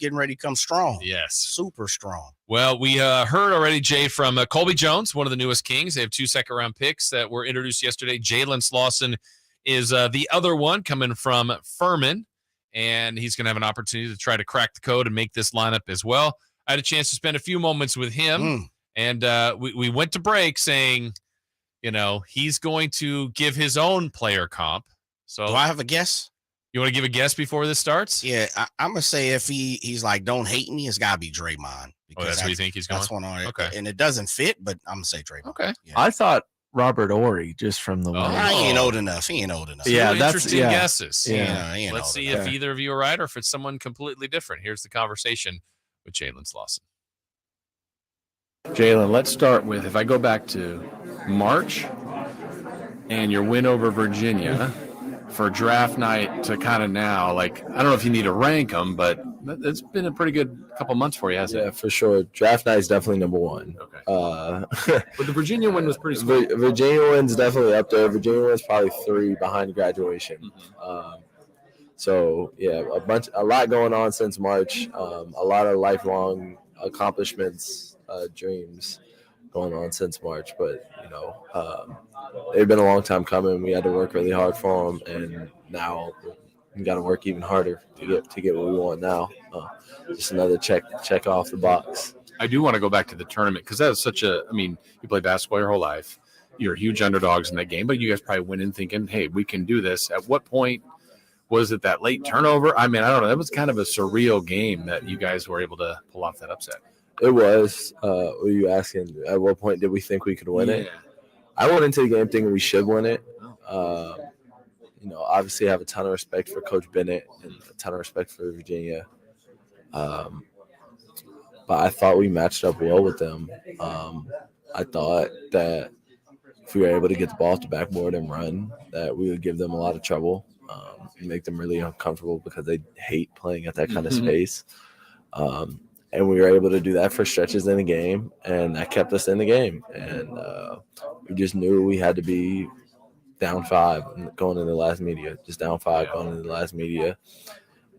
getting ready to come strong. Yes. Super strong. Well, we heard already, Jay, from Colby Jones, one of the newest Kings. They have 2 second-round picks that were introduced yesterday. Jalen Slawson is the other one coming from Furman, and he's going to have an opportunity to try to crack the code and make this lineup as well. I had a chance to spend a few moments with him, and we went to break saying, he's going to give his own player comp. So do I have a guess? You want to give a guess before this starts? Yeah, I'm gonna say if he's like, don't hate me, it's gotta be Draymond. That's where you think he's going? That's one on it. Okay. And it doesn't fit, but I'm gonna say Draymond. Okay. Yeah. I thought Robert Horry just from the way. He ain't old enough. Yeah, that's interesting guesses. Yeah. Let's see if either of you are right or if it's someone completely different. Here's the conversation with Jalen Slawson. Jalen, let's start with, if I go back to March and your win over Virginia for draft night to kind of now, I don't know if you need to rank them, but it's been a pretty good couple months for you, hasn't it? Yeah, for sure. Draft night is definitely number one. Okay. But the Virginia win was pretty small. Virginia win's definitely up there. Virginia win's probably 3 behind graduation. Mm-hmm. So, yeah, a lot going on since March. A lot of lifelong accomplishments, dreams going on since March. But, they've been a long time coming. We had to work really hard for them, and now we got to work even harder to get what we want now. Just another check off the box. I do want to go back to the tournament because that was you play basketball your whole life. You're huge underdogs in that game, but you guys probably went in thinking, hey, we can do this. At what point was it that late turnover? I don't know. That was kind of a surreal game that you guys were able to pull off that upset. It was. Were you asking at what point did we think we could win it? I went into the game thinking we should win it. Obviously I have a ton of respect for Coach Bennett and a ton of respect for Virginia. But I thought we matched up well with them. I thought that if we were able to get the ball off the backboard and run, that we would give them a lot of trouble and make them really uncomfortable because they hate playing at that kind of space. And we were able to do that for stretches in the game, and that kept us in the game. And we just knew we had to be down 5 going into the last media, just down 5 going into the last media.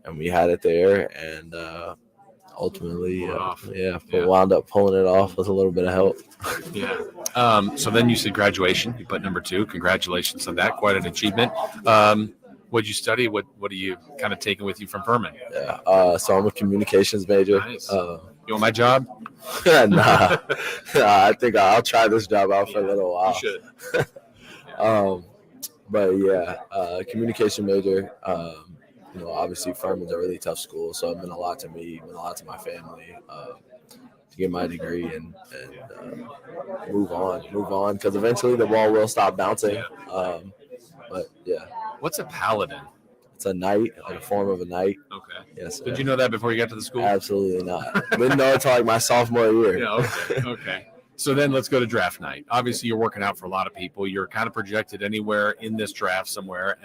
And we had it there, and ultimately, wound up pulling it off with a little bit of help. So then you said graduation. You put number 2. Congratulations on that. Quite an achievement. What'd you study? What are you kind of taking with you from Furman? So I'm a communications major. Nice. You want my job? Nah. I think I'll try this job out for a little while. You should. But communication major. Obviously Furman's a really tough school, so it meant a lot to me, it meant a lot to my family to get my degree and move on, because eventually the ball will stop bouncing. What's a paladin? It's a knight, like a form of a knight. Okay. Yes. Did you know that before you got to the school? Absolutely not. Didn't know until like my sophomore year. Yeah. Okay. So then let's go to draft night. Obviously, you're working out for a lot of people. You're kind of projected anywhere in this draft somewhere.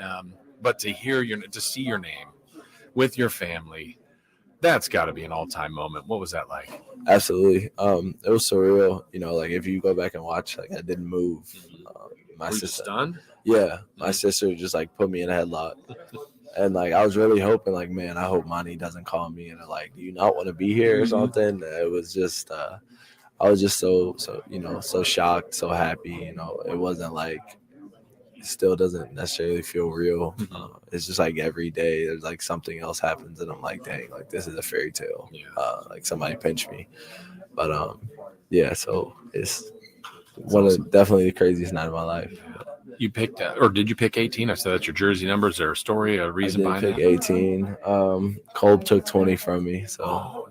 But to see your name with your family, that's got to be an all-time moment. What was that like? Absolutely. It was surreal. If you go back and watch, I didn't move. Were you stunned? Yeah, my sister just put me in a headlock, and I was really hoping, man, I hope Monty doesn't call me and do you not want to be here or something? It was just, I was just so shocked, so happy. It wasn't it still doesn't necessarily feel real. It's just every day there's something else happens, and I'm dang, this is a fairy tale. Somebody pinched me, but so it's definitely the craziest night of my life. You picked, or did you pick 18? I said that's your jersey number. Is there a story, a reason behind it? I did pick 18. Kolb took 20 from me. So,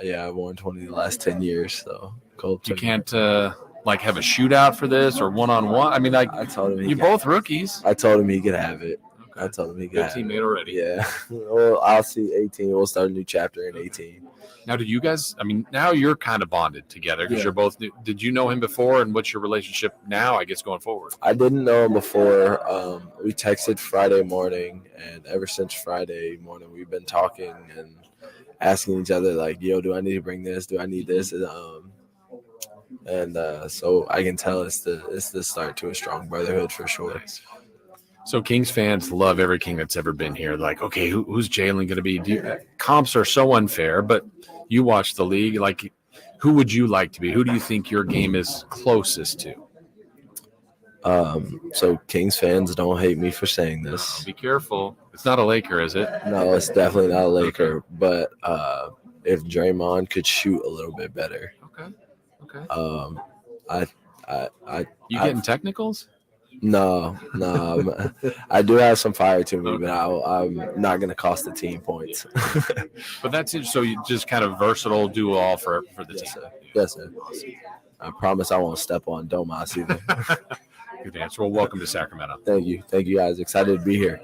I've worn 20 the last 10 years. So, Kolb you can't have a shootout for this or one-on-one? I told him both rookies. I told him he could have it. Okay. I told him he could have it. Good teammate already. Yeah. Well, I'll see 18. We'll start a new chapter in 18. Now, did you guys, now you're kind of bonded together because you're both new. Did you know him before, and what's your relationship now, I guess, going forward? I didn't know him before. We texted Friday morning, and ever since Friday morning, we've been talking and asking each other, yo, do I need to bring this? Do I need this? So I can tell it's the start to a strong brotherhood for sure. Nice. So Kings fans love every King that's ever been here. Like, okay, who's Jalen going to be? Comps are so unfair, but you watch the league. Like, who would you like to be? Who do you think your game is closest to? So Kings fans, don't hate me for saying this. Be careful. It's not a Laker, is it? No, it's definitely not a Laker. But if Draymond could shoot a little bit better, Okay. I You getting technicals? no. I do have some fire to me, but I'm not going to cost the team points. But that's it. So you just kind of versatile, do all for the Yes, team. sir. Yes, sir. I promise I won't step on Domas either. Good answer. Well, welcome to Sacramento. Thank you guys. Excited to be here.